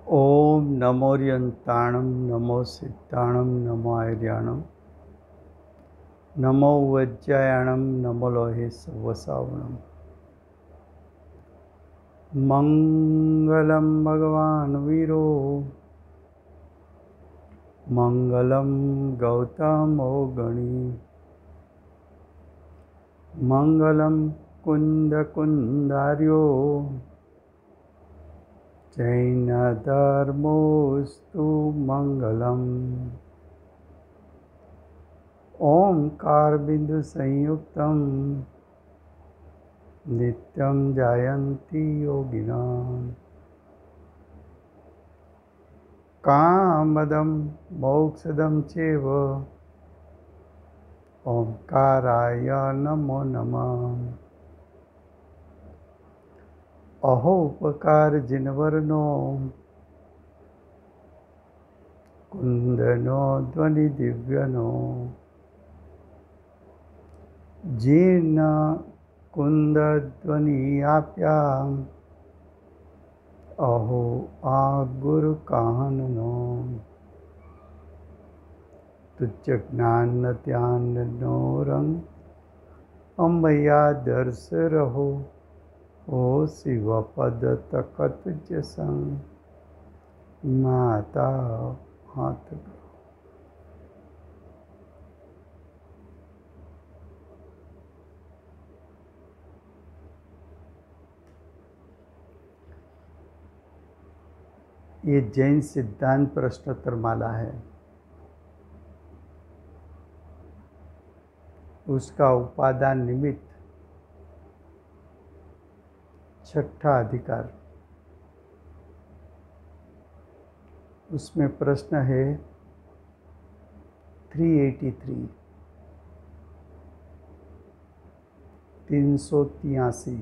ओम नमोर्यंताणं नमो सिद्धाणं नमो आर्याणं नमो वज्रायाणं नमो लोहे सवसावणं। मंगलं भगवान् वीरो मंगलं गौतमो गणी मंगलं कुन्दकुन्दार्यो जैनधर्मोऽस्तु मंगलम्। ओंकार बिंदु संयुक्तं नित्यं जायन्ति योगिनां कामदं मोक्षदं चैव ओंकाराय नमो नमः। अहो उपकार जिनवरनो कुंदनो ध्वनि दिव्यनो जीर्ण कुंद ध्वनि आप्याम अहो आ गुरु काननो तुच्छ ज्ञान त्यान नो रंग अम्बया दर्श रहो ओ शिव पद तकत संग माता हाथ। ये जैन सिद्धांत प्रश्नोत्तर माला है। उसका उपादान निमित्त छठा अधिकार। उसमें प्रश्न है 383 383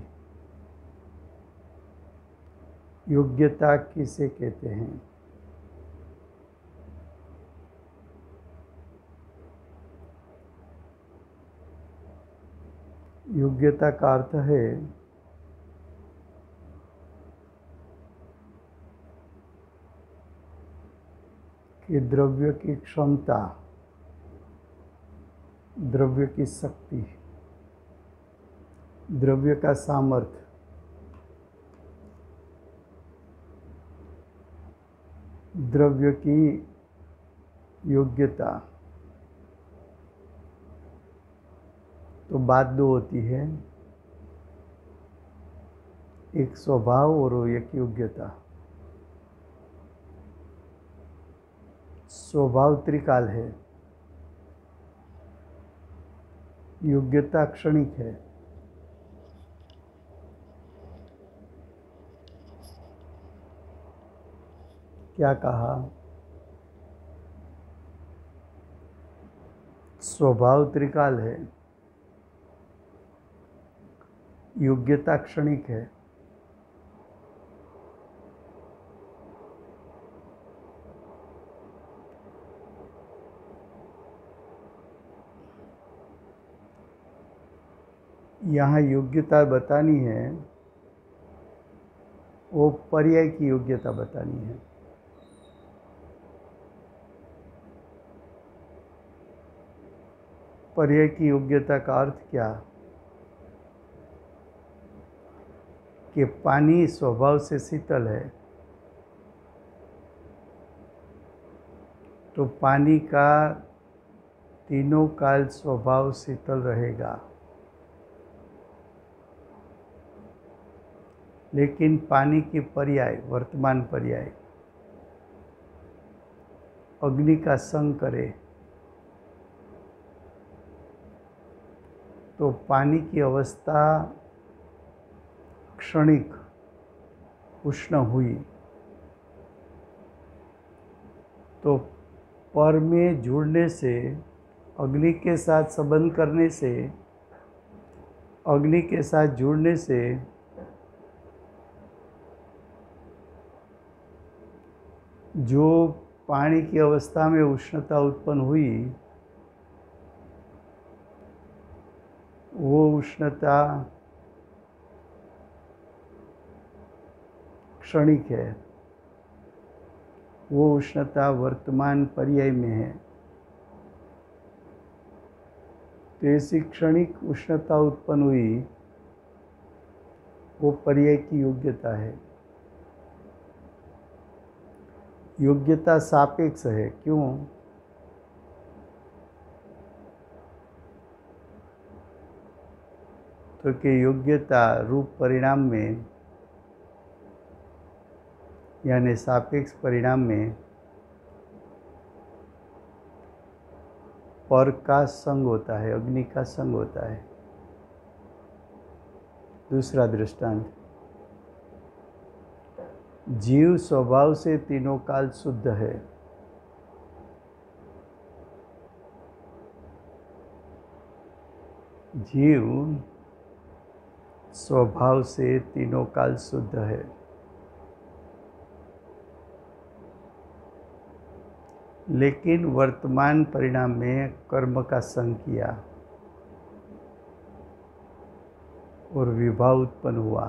योग्यता किसे कहते हैं। योग्यता का अर्थ है कि द्रव्य की क्षमता, द्रव्य की शक्ति, द्रव्य का सामर्थ्य, द्रव्य की योग्यता। तो बात दो होती है, एक स्वभाव और एक योग्यता। स्वभाव त्रिकाल है, योग्यता क्षणिक है। क्या कहा? स्वभाव त्रिकाल है, योग्यता क्षणिक है। यहाँ योग्यता बतानी है, वो पर्याय की योग्यता बतानी है। पर्याय की योग्यता का अर्थ क्या? कि पानी स्वभाव से शीतल है, तो पानी का तीनों काल स्वभाव शीतल रहेगा। लेकिन पानी की पर्याय, वर्तमान पर्याय अग्नि का संग करे तो पानी की अवस्था क्षणिक उष्ण हुई, तो पर में जुड़ने से, अग्नि के साथ संबंध करने से, अग्नि के साथ जुड़ने से जो पानी की अवस्था में उष्णता उत्पन्न हुई, वो उष्णता क्षणिक है। वो उष्णता वर्तमान पर्याय में है। तो ऐसी क्षणिक उष्णता उत्पन्न हुई, वो पर्याय की योग्यता है। योग्यता सापेक्ष है। क्यों? तो कि योग्यता रूप परिणाम में यानी सापेक्ष परिणाम में पर का संग होता है, अग्नि का संग होता है। दूसरा दृष्टांत, जीव स्वभाव से तीनों काल शुद्ध है। जीव स्वभाव से तीनों काल शुद्ध है, लेकिन वर्तमान परिणाम में कर्म का संग किया और विभाव उत्पन्न हुआ।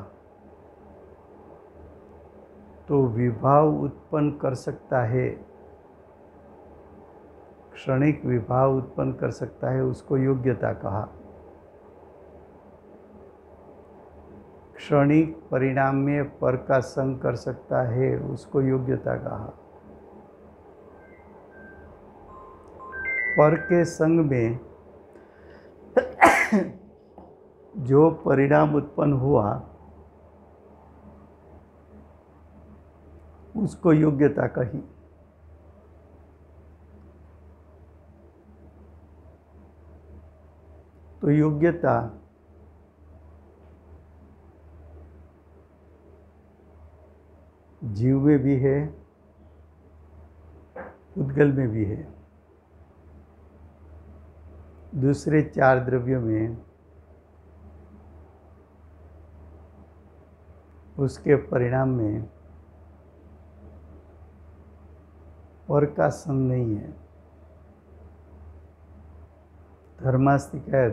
तो विभाव उत्पन्न कर सकता है, क्षणिक विभाव उत्पन्न कर सकता है, उसको योग्यता कहा। क्षणिक परिणाम में पर का संग कर सकता है, उसको योग्यता कहा। पर के संग में जो परिणाम उत्पन्न हुआ, उसको योग्यता कही। तो योग्यता जीव में भी है, उद्गल में भी है। दूसरे चार द्रव्यों में उसके परिणाम में पर का संग नहीं है।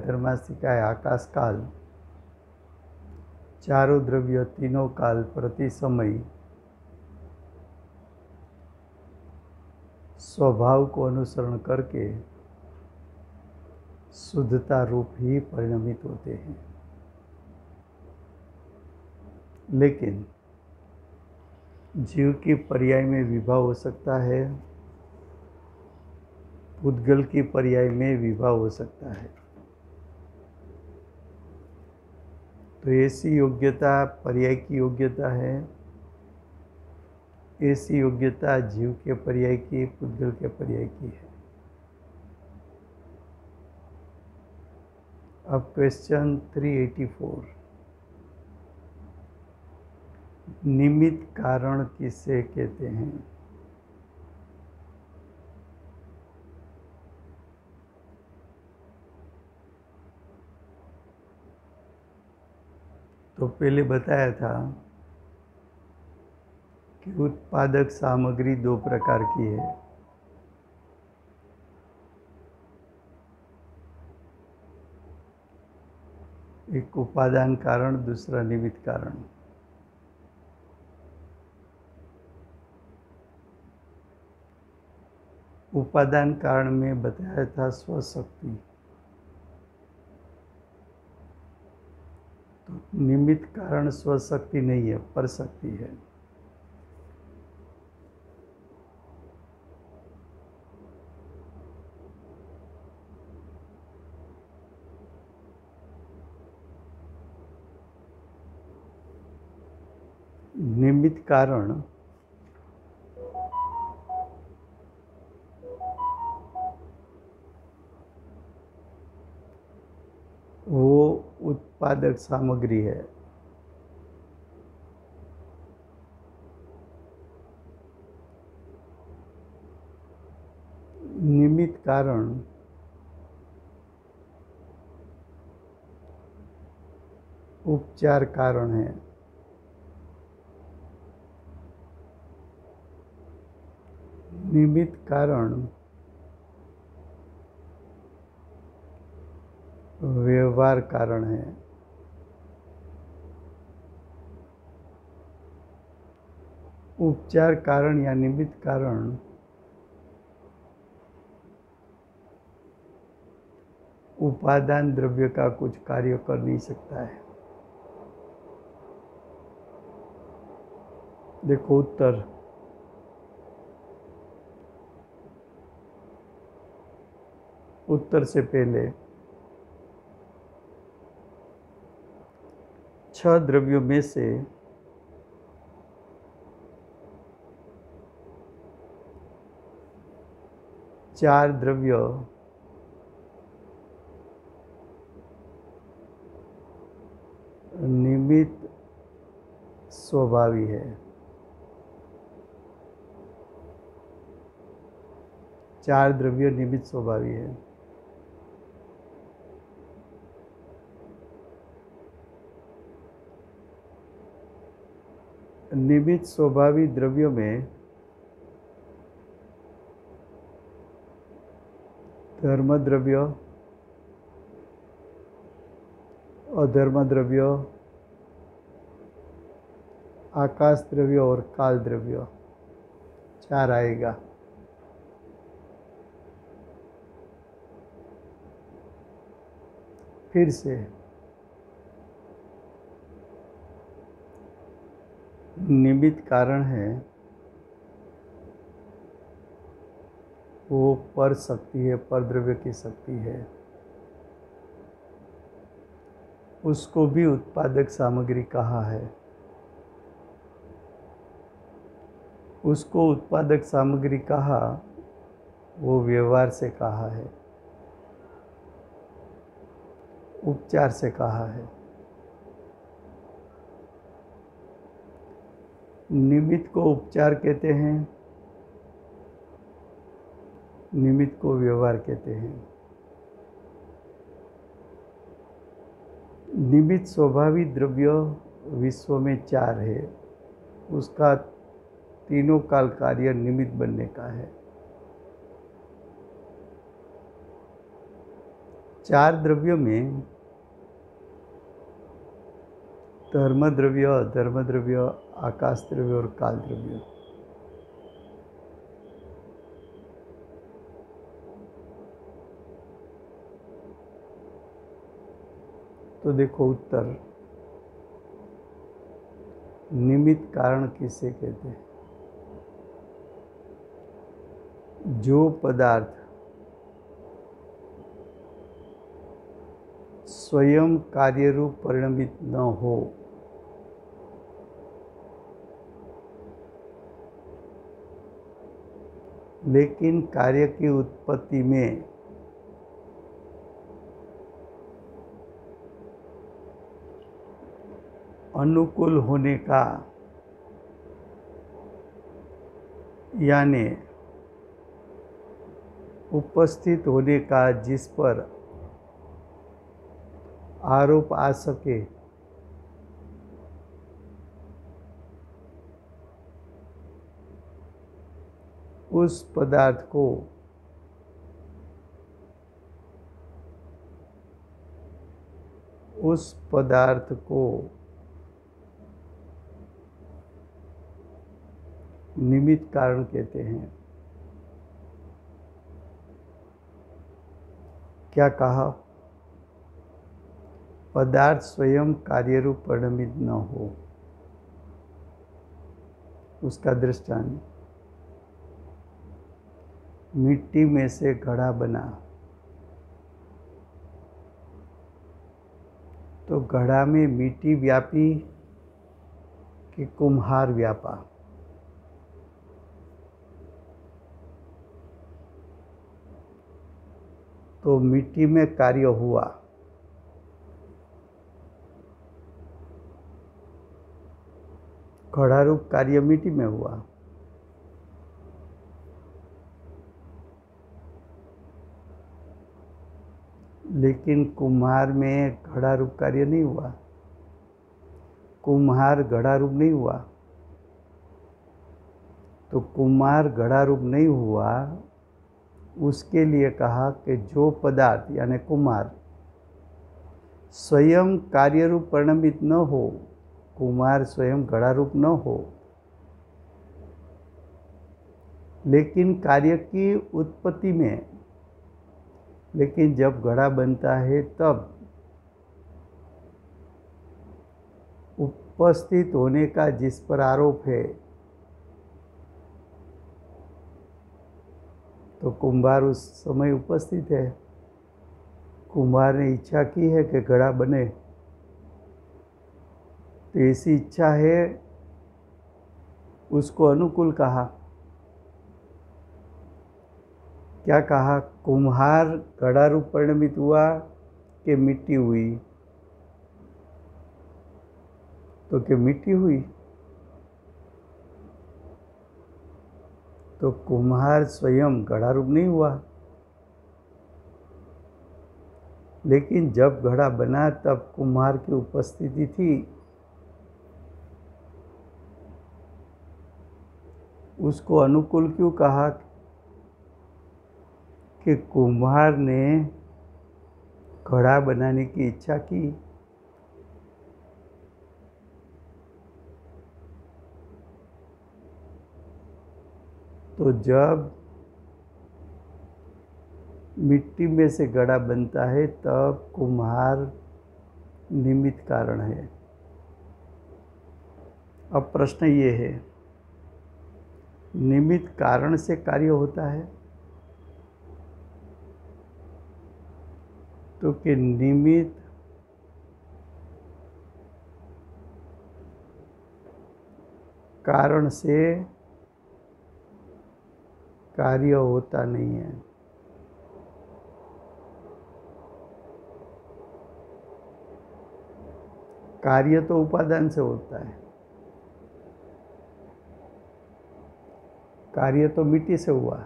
धर्मास्तिकाय आकाश काल, चारों द्रव्य तीनों काल प्रति समय स्वभाव को अनुसरण करके शुद्धता रूप ही परिणमित होते हैं। लेकिन जीव की पर्याय में विभाव हो सकता है, उद्गल की पर्याय में विभाव हो सकता है। तो ऐसी योग्यता पर्याय की योग्यता है, ऐसी योग्यता जीव के पर्याय की, उद्गल के पर्याय की है। अब क्वेश्चन 384, निमित्त कारण किसे कहते हैं? तो पहले बताया था कि उत्पादक सामग्री दो प्रकार की है। एक उपादान कारण, दूसरा निमित्त कारण। उपादान कारण में बताया था स्वशक्ति। तो निमित्त कारण स्वशक्ति नहीं है, परशक्ति है। निमित्त कारण वो उत्पादक सामग्री है। निमित्त कारण उपचार कारण है। निमित्त कारण व्यवहार कारण है। उपचार कारण या निमित्त कारण उपादान द्रव्य का कुछ कार्य कर नहीं सकता है। देखो उत्तर, उत्तर से पहले 6 द्रव्यों में से 4 द्रव्य निमित्त स्वभावी है। 4 द्रव्य निमित्त स्वभावी है। निमित्त स्वभावी द्रव्यों में धर्म द्रव्य, अधर्म द्रव्य, आकाश द्रव्य और काल द्रव्य 4 आएगा। फिर से निमित्त कारण है, वो पर शक्ति है, पर द्रव्य की शक्ति है। उसको भी उत्पादक सामग्री कहा है। उसको उत्पादक सामग्री कहा, वो व्यवहार से कहा है, उपचार से कहा है। निमित्त को उपचार कहते हैं, निमित्त को व्यवहार कहते हैं। निमित्त स्वभावी द्रव्य विश्व में 4 है। उसका तीनों काल कार्य निमित्त बनने का है। 4 द्रव्यों में धर्म द्रव्य, अधर्म द्रव्य, आकाश द्रव्य और काल द्रव्य। तो देखो उत्तर, निमित्त कारण किसे कहते हैं? जो पदार्थ स्वयं कार्यरूप परिणमित न हो, लेकिन कार्य की उत्पत्ति में अनुकूल होने का, यानी उपस्थित होने का जिस पर आरोप आ सके, उस पदार्थ को निमित्त कारण कहते हैं। क्या कहा? पदार्थ स्वयं कार्यरूप परिणमित न हो। उसका दृष्टांत, मिट्टी में से घड़ा बना तो घड़ा में मिट्टी व्यापी कि कुम्हार व्यापा? तो मिट्टी में कार्य हुआ, घड़ा रूप कार्य मिट्टी में हुआ। लेकिन कुम्हार में घड़ा रूप कार्य नहीं हुआ। कुम्हार घड़ा रूप नहीं हुआ। तो कुम्हार घड़ा रूप नहीं हुआ, उसके लिए कहा कि जो पदार्थ यानी कुम्हार स्वयं कार्य रूप परिणमित न हो, कुम्हार स्वयं घड़ा रूप न हो, लेकिन कार्य की उत्पत्ति में, लेकिन जब घड़ा बनता है तब उपस्थित होने का जिस पर आरोप है, तो कुम्हार उस समय उपस्थित है। कुम्हार ने इच्छा की है कि घड़ा बने, तो ऐसी इच्छा है, उसको अनुकूल कहा। क्या कहा? कुम्हार घड़ा रूप परिणमित हुआ कि मिट्टी हुई? तो कि मिट्टी हुई। तो कुम्हार स्वयं घड़ा रूप नहीं हुआ, लेकिन जब घड़ा बना तब कुम्हार की उपस्थिति थी। उसको अनुकूल क्यों कहा? कि कुम्हार ने घड़ा बनाने की इच्छा की। तो जब मिट्टी में से घड़ा बनता है तब कुम्हार निमित्त कारण है। अब प्रश्न ये है, निमित्त कारण से कार्य होता है? तो कि निमित्त कारण से कार्य होता नहीं है। कार्य तो उपादान से होता है। कार्य तो मिट्टी से हुआ,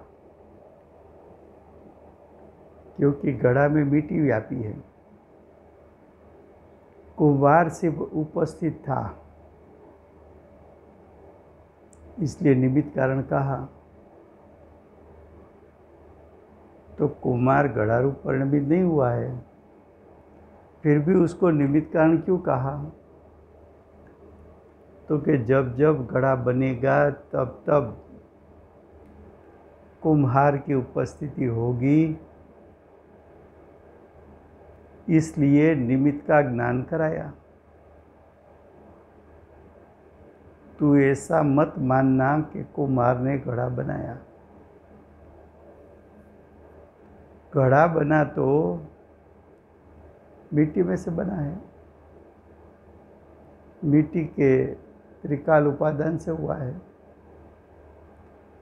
क्योंकि घड़ा में मिट्टी व्यापी है। कुम्हार सिर्फ उपस्थित था, इसलिए निमित्त कारण कहा। तो कुम्हार घड़ा रूप परिणमित नहीं हुआ है, फिर भी उसको निमित्त कारण क्यों कहा? तो कि जब जब घड़ा बनेगा तब तब कुम्हार की उपस्थिति होगी, इसलिए निमित्त का ज्ञान कराया। तू ऐसा मत मानना कि कुम्हार ने घड़ा बनाया। घड़ा बना तो मिट्टी में से बना है, मिट्टी के त्रिकाल उपादान से हुआ है,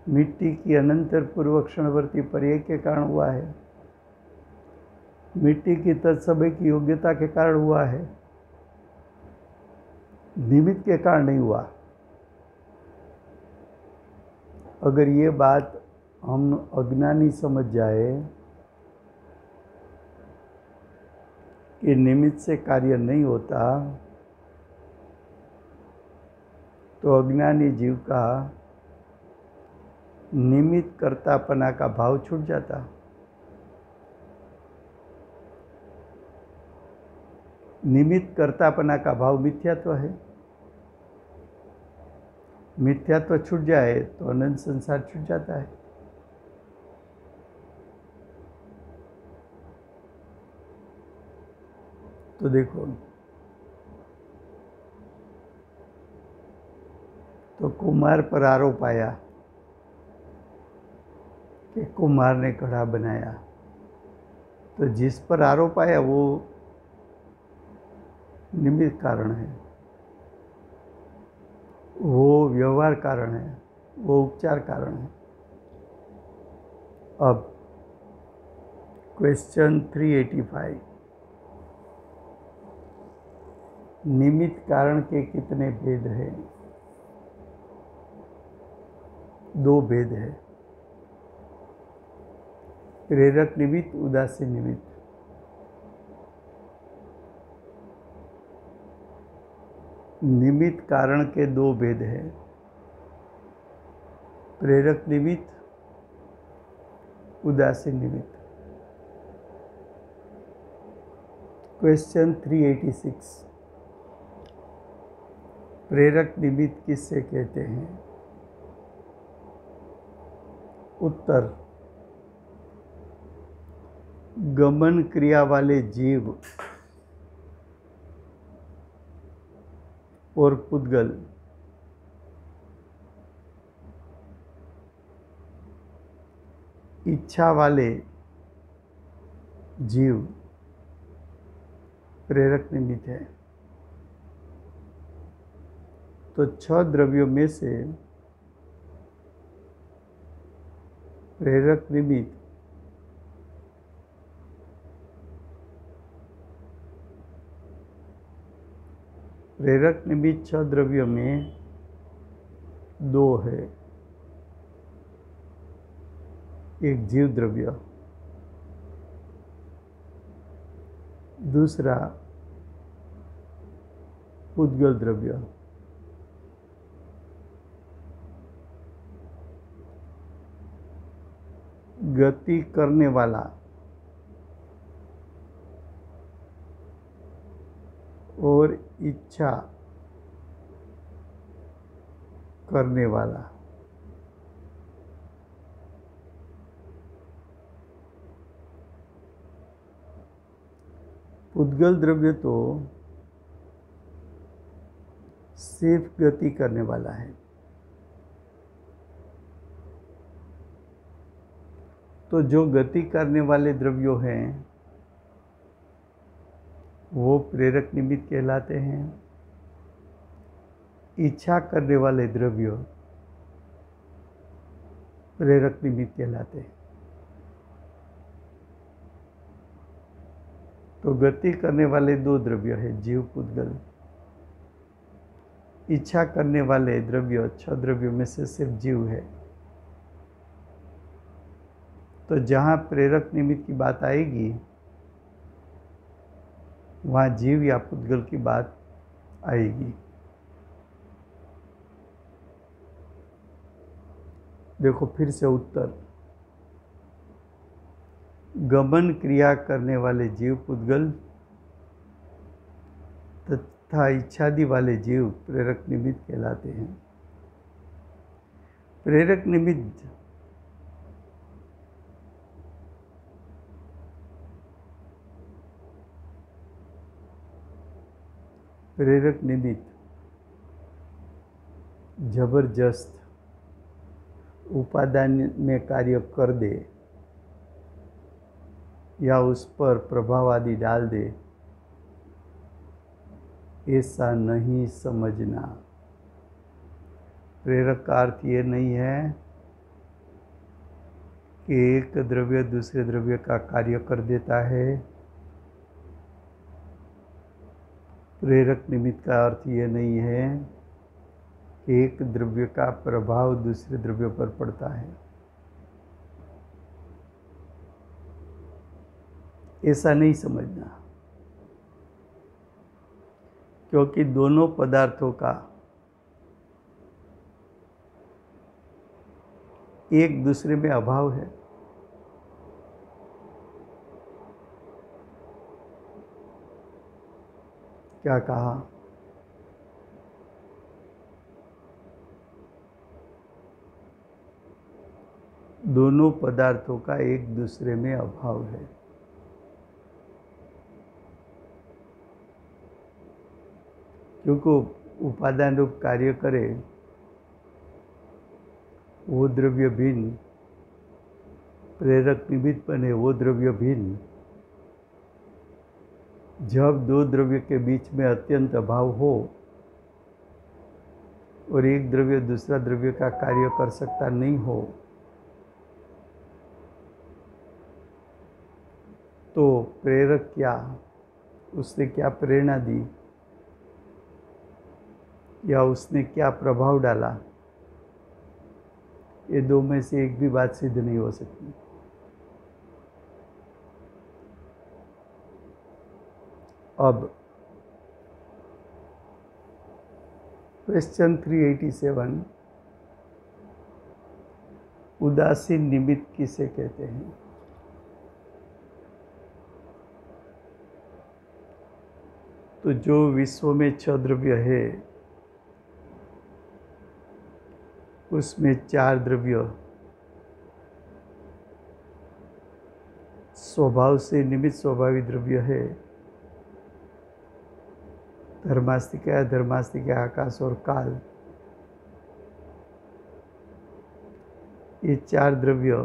मिट्टी की अनंतर पूर्व क्षणवर्ती पर्याय के कारण हुआ है, मिट्टी की तत्समय की योग्यता के कारण हुआ है, निमित्त के कारण नहीं हुआ। अगर ये बात हम अज्ञानी समझ जाए कि निमित्त से कार्य नहीं होता, तो अज्ञानी जीव का निमित्त कर्तापना का भाव छूट जाता। निमित्त कर्तापना का भाव मिथ्यात्व है। मिथ्यात्व छूट जाए तो अनंत संसार छूट जाता है। तो देखो, तो कुम्हार पर आरोप आया कि कुम्हार ने घड़ा बनाया। तो जिस पर आरोप आया वो निमित्त कारण है, वो व्यवहार कारण है, वो उपचार कारण है। अब क्वेश्चन 385, निमित्त कारण के कितने भेद हैं? 2 भेद है, प्रेरक निमित्त, उदासीन निमित्त। निमित्त कारण के 2 भेद हैं, प्रेरक निमित्त, उदासीन निमित्त। क्वेश्चन 386, प्रेरक निमित्त किससे कहते हैं? उत्तर, गमन क्रिया वाले जीव और पुद्गल इच्छा वाले जीव प्रेरक निमित्त है। तो 6 द्रव्यों में से प्रेरक निमित्त प्रेरक निमित्त 6 द्रव्यों में 2 है। एक जीव द्रव्य, दूसरा पुद्गल द्रव्य। गति करने वाला और इच्छा करने वाला। पुद्गल द्रव्य तो सिर्फ गति करने वाला है। तो जो गति करने वाले द्रव्यों हैं वो प्रेरक निमित्त कहलाते हैं। इच्छा करने वाले द्रव्य प्रेरक निमित्त कहलाते हैं। तो गति करने वाले 2 द्रव्य है, जीव पुद्गल। इच्छा करने वाले द्रव्य 6 द्रव्यों में से सिर्फ जीव है। तो जहाँ प्रेरक निमित्त की बात आएगी वहाँ जीव या पुद्गल की बात आएगी। देखो फिर से उत्तर, गमन क्रिया करने वाले जीव पुद्गल तथा इच्छादि वाले जीव प्रेरक निमित्त कहलाते हैं। प्रेरक निमित्त जबरदस्त उपादान में कार्य कर दे या उस पर प्रभाव आदि डाल दे, ऐसा नहीं समझना। प्रेरक का अर्थ ये नहीं है कि एक द्रव्य दूसरे द्रव्य का कार्य कर देता है। प्रेरक निमित्त का अर्थ ये नहीं है कि एक द्रव्य का प्रभाव दूसरे द्रव्य पर पड़ता है। ऐसा नहीं समझना, क्योंकि दोनों पदार्थों का एक दूसरे में अभाव है। क्या कहा? दोनों पदार्थों का एक दूसरे में अभाव है। क्योंकि उपादान रूप कार्य करे वो द्रव्य भिन्न, प्रेरक निमित्त बने वो द्रव्य भिन्न। जब 2 द्रव्य के बीच में अत्यंत अभाव हो और एक द्रव्य दूसरा द्रव्य का कार्य कर सकता नहीं हो, तो प्रेरक क्या, उसने क्या प्रेरणा दी या उसने क्या प्रभाव डाला, ये 2 में से एक भी बात सिद्ध नहीं हो सकती। अब क्वेश्चन 387, उदासीन निमित्त किसे कहते हैं? तो जो विश्व में 6 द्रव्य है उसमें 4 द्रव्य स्वभाव से निमित्त स्वाभाविक द्रव्य है धर्मास्तिका, अधर्मास्तिका, आकाश और काल। ये 4 द्रव्य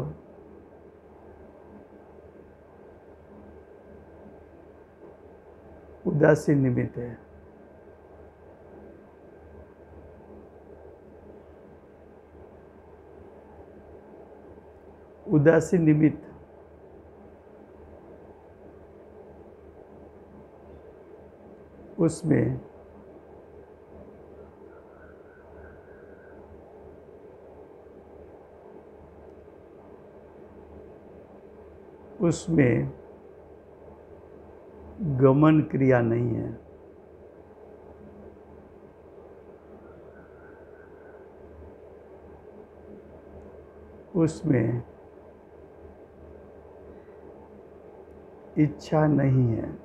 उदासीन निमित्त है। उदासीन निमित्त उसमें गमन क्रिया नहीं है। उसमें इच्छा नहीं है।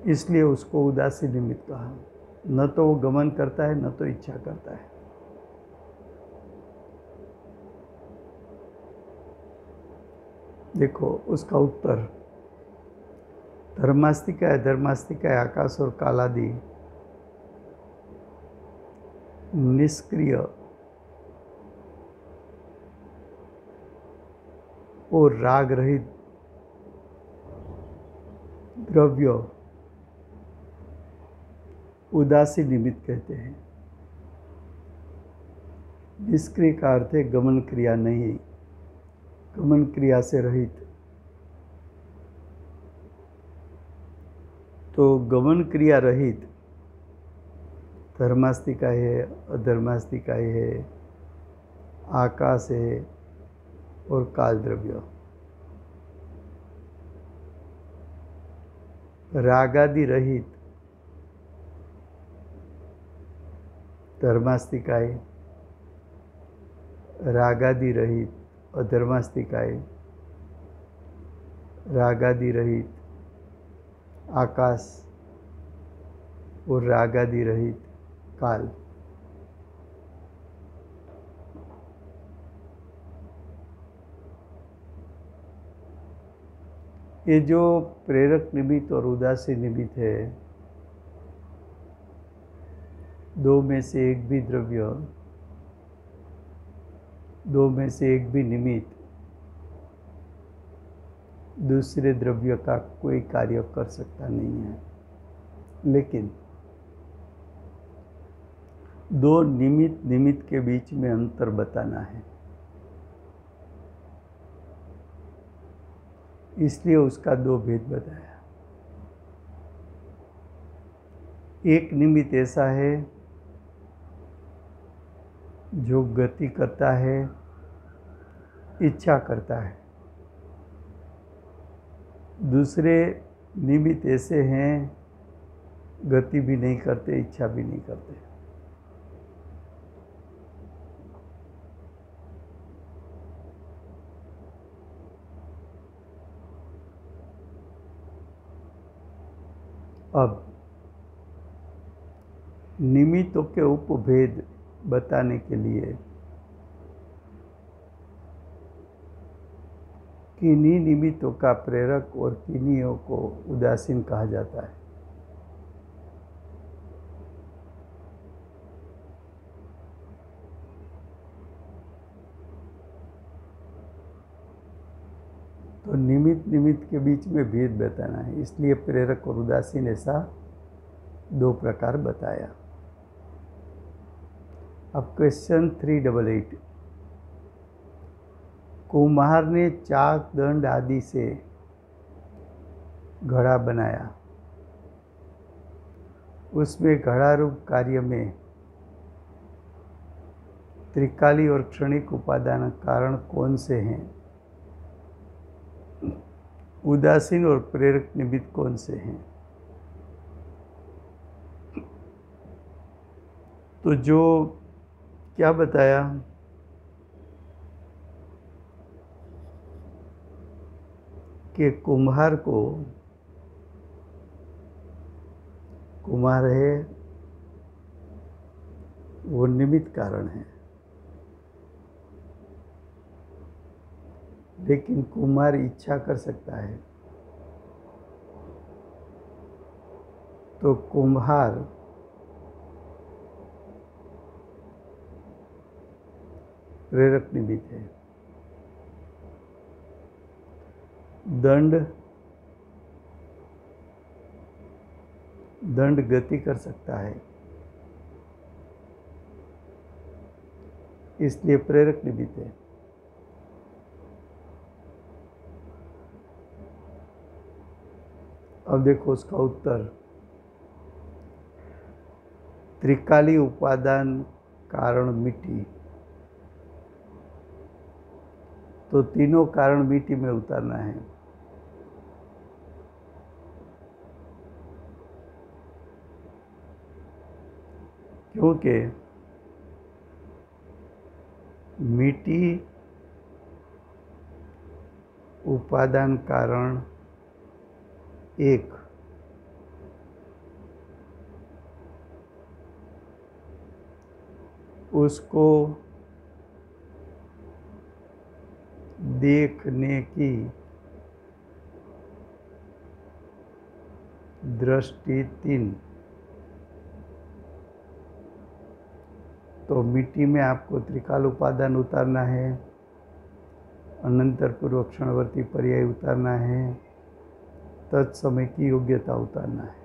इसलिए उसको उदासीन निमित्त कहा। न तो वो गमन करता है, न तो इच्छा करता है। देखो उसका उत्तर, धर्मास्तिका है, धर्मास्तिका है, आकाश और काल आदि निष्क्रिय और राग रहित द्रव्य उदासीन निमित्त कहते हैं। निष्क्रिय का अर्थ है गमन क्रिया नहीं, गमन क्रिया से रहित। तो गमन क्रिया रहित धर्मास्तिका है, अधर्मास्तिका है, आकाश है और काल द्रव्य। रागादि रहित धर्मास्तिकाए, रागादि रहित अधर्मास्तिकाए, रागादि रहित आकाश और रागादि रहित काल। ये जो प्रेरक निमित्त और उदासीन निमित्त है, दो में से एक भी द्रव्य, दो में से एक भी निमित्त दूसरे द्रव्य का कोई कार्य कर सकता नहीं है। लेकिन दो निमित्त के बीच में अंतर बताना है, इसलिए उसका 2 भेद बताया। एक निमित्त ऐसा है जो गति करता है, इच्छा करता है। दूसरे निमित्त ऐसे हैं गति भी नहीं करते, इच्छा भी नहीं करते। अब निमित्तों के उपभेद बताने के लिए किन्हीं निमित्तों का प्रेरक और किन्हीं को उदासीन कहा जाता है। तो निमित्त के बीच में भेद बताना है, इसलिए प्रेरक और उदासीन ऐसा 2 प्रकार बताया। अब क्वेश्चन 388, कुम्हार ने चाक, दंड आदि से घड़ा बनाया, उसमें घड़ा रूप कार्य में त्रिकाली और क्षणिक उपादान कारण कौन से हैं? उदासीन और प्रेरक निमित्त कौन से हैं? तो जो क्या बताया कि कुम्हार है, वो निमित्त कारण है। लेकिन कुम्हार इच्छा कर सकता है, तो कुम्हार प्रेरक निमित्त है। दंड गति कर सकता है, इसलिए प्रेरक निमित्त है। अब देखो उसका उत्तर, त्रिकाली उपादान कारण मिट्टी, तो तीनों कारण मिट्टी में उतारना है। क्योंकि मिट्टी उपादान कारण एक, उसको देखने की दृष्टि तीन। तो मिट्टी में आपको त्रिकाल उपादान उतारना है, अनंतर पूर्व क्षणवर्ती पर्याय उतारना है, तत्समय की योग्यता उतारना है।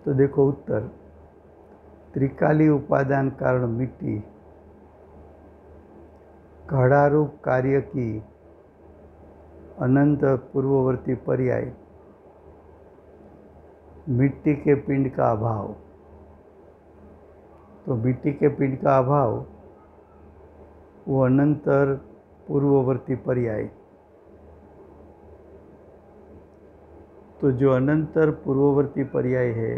तो देखो उत्तर, त्रिकाली उपादान कारण मिट्टी घड़ारूप कार्य की अनंत पूर्ववर्ती पर्याय मिट्टी के पिंड का अभाव। तो मिट्टी के पिंड का अभाव वो अनंतर पूर्ववर्ती पर्याय। तो जो अनंतर पूर्ववर्ती पर्याय है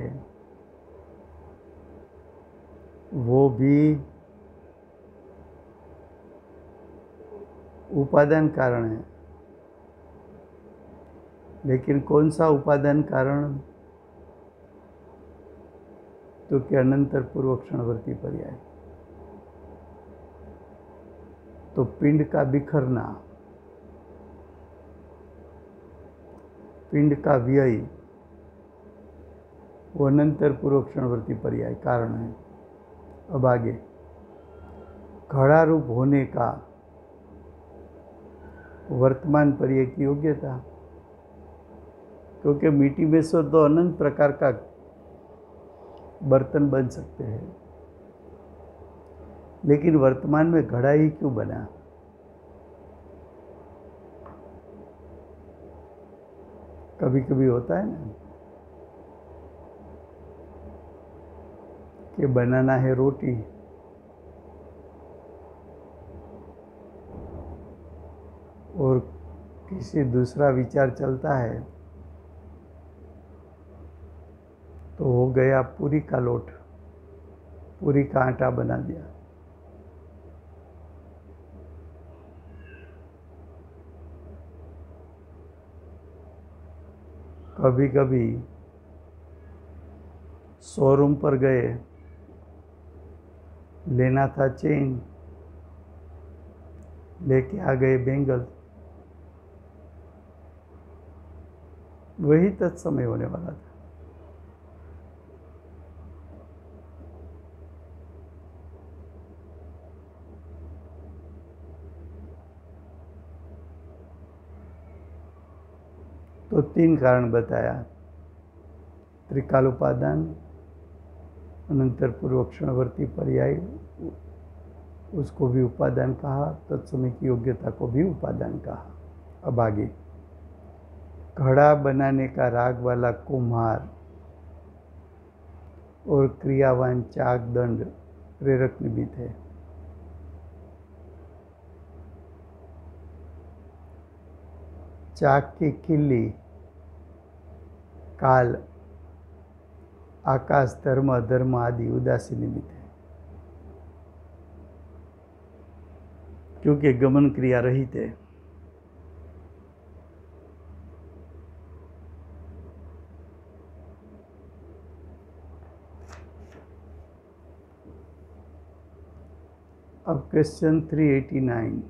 वो भी उपादान कारण है। लेकिन कौन सा उपादान कारण? तो कि अनंतर पूर्व क्षणवर्ती पर्याय। तो पिंड का बिखरना, पिंड का व्यय वो अनंतर पूर्व क्षणवर्ती पर्याय कारण है। अब आगे, घड़ा रूप होने का वर्तमान पर्याय की योग्यता, क्योंकि मिट्टी में से तो अनंत प्रकार का बर्तन बन सकते हैं, लेकिन वर्तमान में घड़ा ही क्यों बना? कभी कभी होता है ना कि बनाना है रोटी, और किसी दूसरा विचार चलता है तो हो गया पूरी का लोट, पूरी का आटा बना दिया। कभी कभी शोरूम पर गए, लेना था चेन, लेके आ गए बेंगल, वही तत्समय होने वाला था। तो तीन कारण बताया, त्रिकाल उपादान, अनंतर पूर्व क्षणवर्ती पर्याय उसको भी उपादान कहा, तत्समय की योग्यता को भी उपादान कहा। अब आगे, घड़ा बनाने का राग वाला कुम्हार और क्रियावान चाक दंड प्रेरक निमित्त है। चाक की किल्ली काल, आकाश, धर्म, अधर्म आदि उदासी निमित्त है, क्योंकि गमन क्रिया रहित है। अब क्वेश्चन 389।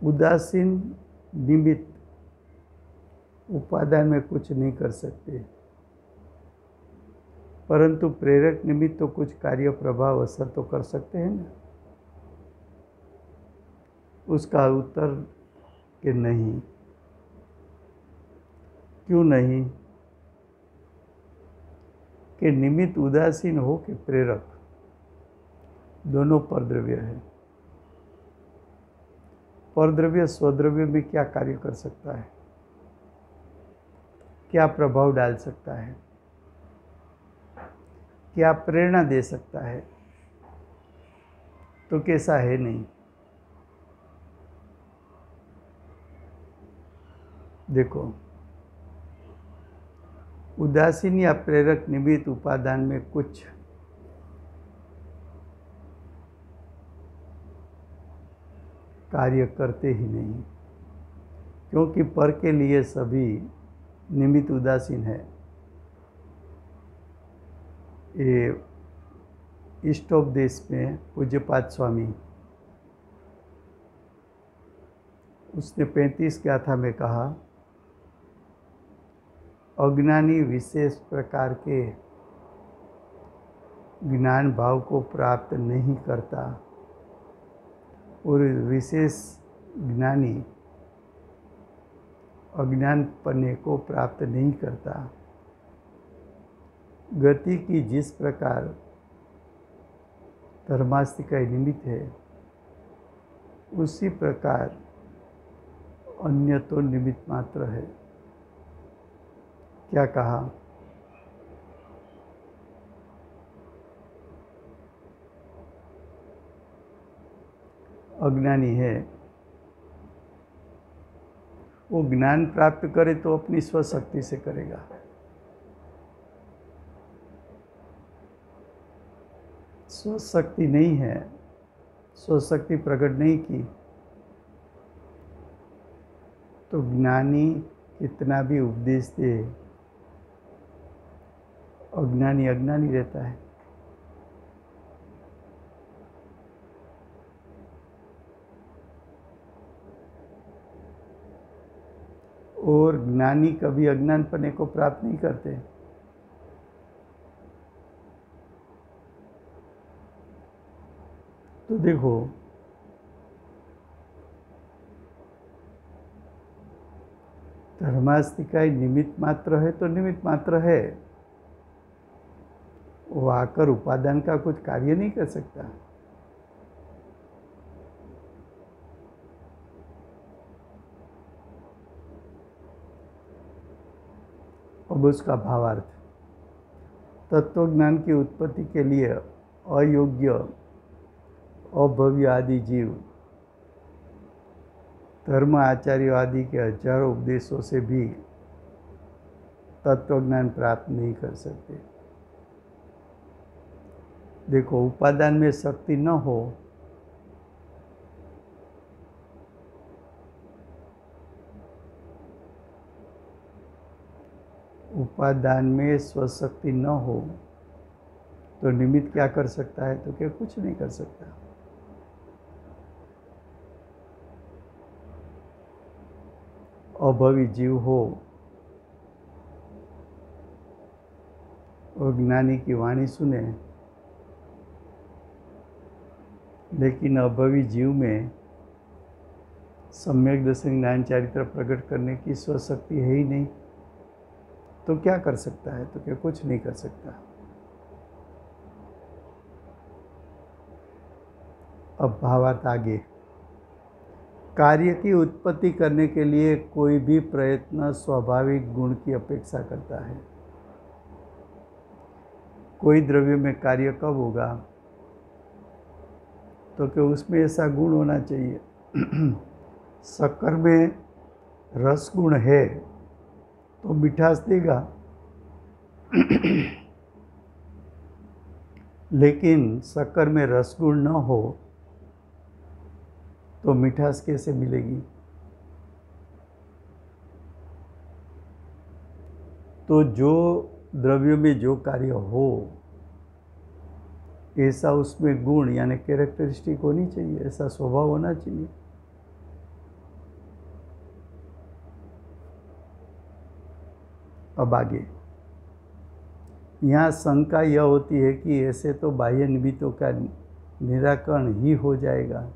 उदासीन निमित्त उपादान में कुछ नहीं कर सकते, परंतु प्रेरक निमित्त तो कुछ कार्य प्रभाव असर तो कर सकते हैं ना। उसका उत्तर कि नहीं। क्यों नहीं? कि निमित्त उदासीन हो कि प्रेरक, दोनों परद्रव्य है। परद्रव्य स्वद्रव्य में क्या कार्य कर सकता है, क्या प्रभाव डाल सकता है, क्या प्रेरणा दे सकता है? तो कैसा है नहीं। देखो, उदासीन या प्रेरक निमित्त उपादान में कुछ कार्य करते ही नहीं, क्योंकि पर के लिए सभी निमित्त उदासीन है। ये इष्टोपदेश में पूज्यपाद स्वामी उसने 35 गाथा में कहा, अज्ञानी विशेष प्रकार के ज्ञान भाव को प्राप्त नहीं करता और विशेष ज्ञानी अज्ञानपने को प्राप्त नहीं करता। गति की जिस प्रकार धर्मास्तिका निमित्त है, उसी प्रकार अन्य तो निमित्त मात्र है। क्या कहा? अज्ञानी है, वो ज्ञान प्राप्त करे तो अपनी स्वशक्ति से करेगा। स्वशक्ति नहीं है, स्वशक्ति प्रकट नहीं की, तो ज्ञानी कितना भी उपदेश दे, अज्ञानी अज्ञानी रहता है। और ज्ञानी कभी अज्ञानपने को प्राप्त नहीं करते। तो देखो, धर्मास्तिका निमित्त मात्र है तो निमित्त मात्र है, वो आकर उपादान का कुछ कार्य नहीं कर सकता। अब उसका भावार्थ, तत्वज्ञान की उत्पत्ति के लिए अयोग्य अभव्य आदि जीव धर्म आचार्य आदि के हजारों उपदेशों से भी तत्वज्ञान प्राप्त नहीं कर सकते। देखो, उपादान में शक्ति न हो उपादान में स्वशक्ति न हो तो निमित्त क्या कर सकता है? तो क्या कुछ नहीं कर सकता। अभवी जीव हो और ज्ञानी की वाणी सुने, लेकिन अभवी जीव में सम्यक दर्शन ज्ञान चारित्र प्रकट करने की स्वशक्ति है ही नहीं, तो क्या कर सकता है? तो क्या कुछ नहीं कर सकता। अब भावार्थ आगे, कार्य की उत्पत्ति करने के लिए कोई भी प्रयत्न स्वाभाविक गुण की अपेक्षा करता है। कोई द्रव्य में कार्य कब होगा? तो कि उसमें ऐसा गुण होना चाहिए। शक्कर में रस गुण है तो मिठास देगा, लेकिन शक्कर में रस गुण न हो तो मिठास कैसे मिलेगी? तो जो द्रव्य में जो कार्य हो ऐसा उसमें गुण यानी कैरेक्टरिस्टिक होनी चाहिए, ऐसा स्वभाव होना चाहिए। अब आगे यहाँ शंका यह होती है कि ऐसे तो बाह्य निमित्तों का निराकरण ही हो जाएगा।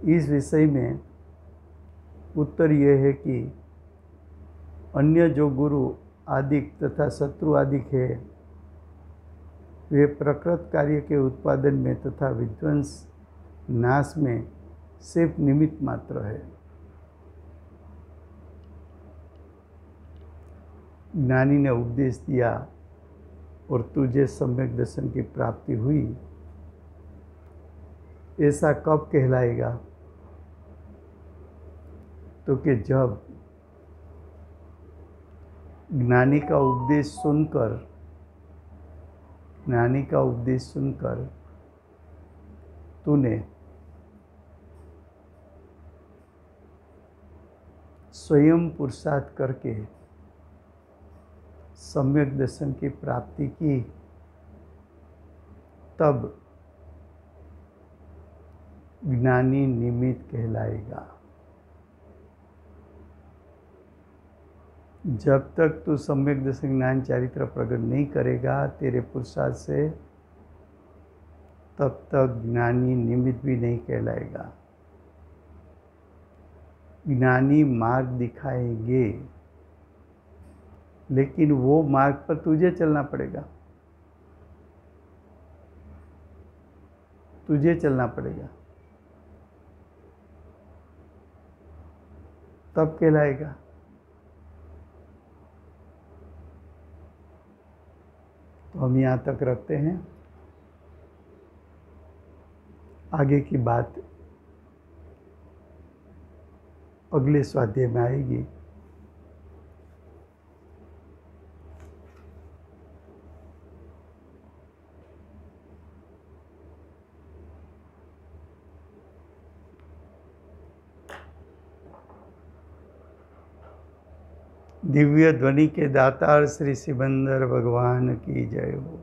इस विषय में उत्तर यह है कि अन्य जो गुरु आदिक तथा शत्रु आदिक है वे प्रकृत कार्य के उत्पादन में तथा विध्वंस नाश में सिर्फ निमित्त मात्र है। ज्ञानी ने उपदेश दिया और तुझे सम्यक दर्शन की प्राप्ति हुई, ऐसा कब कहलाएगा? तो कि जब ज्ञानी का उपदेश सुनकर तूने स्वयं पुरुषार्थ करके सम्यक दर्शन की प्राप्ति की, तब ज्ञानी निमित्त कहलाएगा। जब तक तू सम्यक दर्शन ज्ञान चारित्र प्रकट नहीं करेगा तेरे पुरुषार्थ से, तब तक ज्ञानी निमित्त भी नहीं कहलाएगा। ज्ञानी मार्ग दिखाएंगे, लेकिन वो मार्ग पर तुझे चलना पड़ेगा, तुझे चलना पड़ेगा, तब कहलाएगा। तो हम यहाँ तक रखते हैं, आगे की बात अगले स्वाध्याय में आएगी। दिव्य ध्वनि के दातार श्री सिबंदर भगवान की जय हो।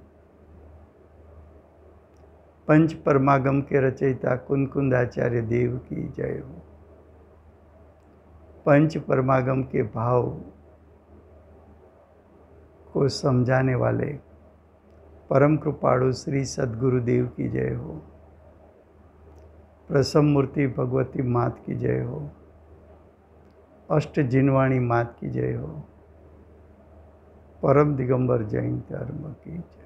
पंच परमागम के रचयिता कुंकुंदाचार्य देव की जय हो। पंच परमागम के भाव को समझाने वाले परम कृपाणु श्री सद्गुरुदेव की जय हो। प्रसम मूर्ति भगवती मात की जय हो। अष्ट जिनवाणी मात की जय हो। परम दिगंबर जैन धर्म की जय।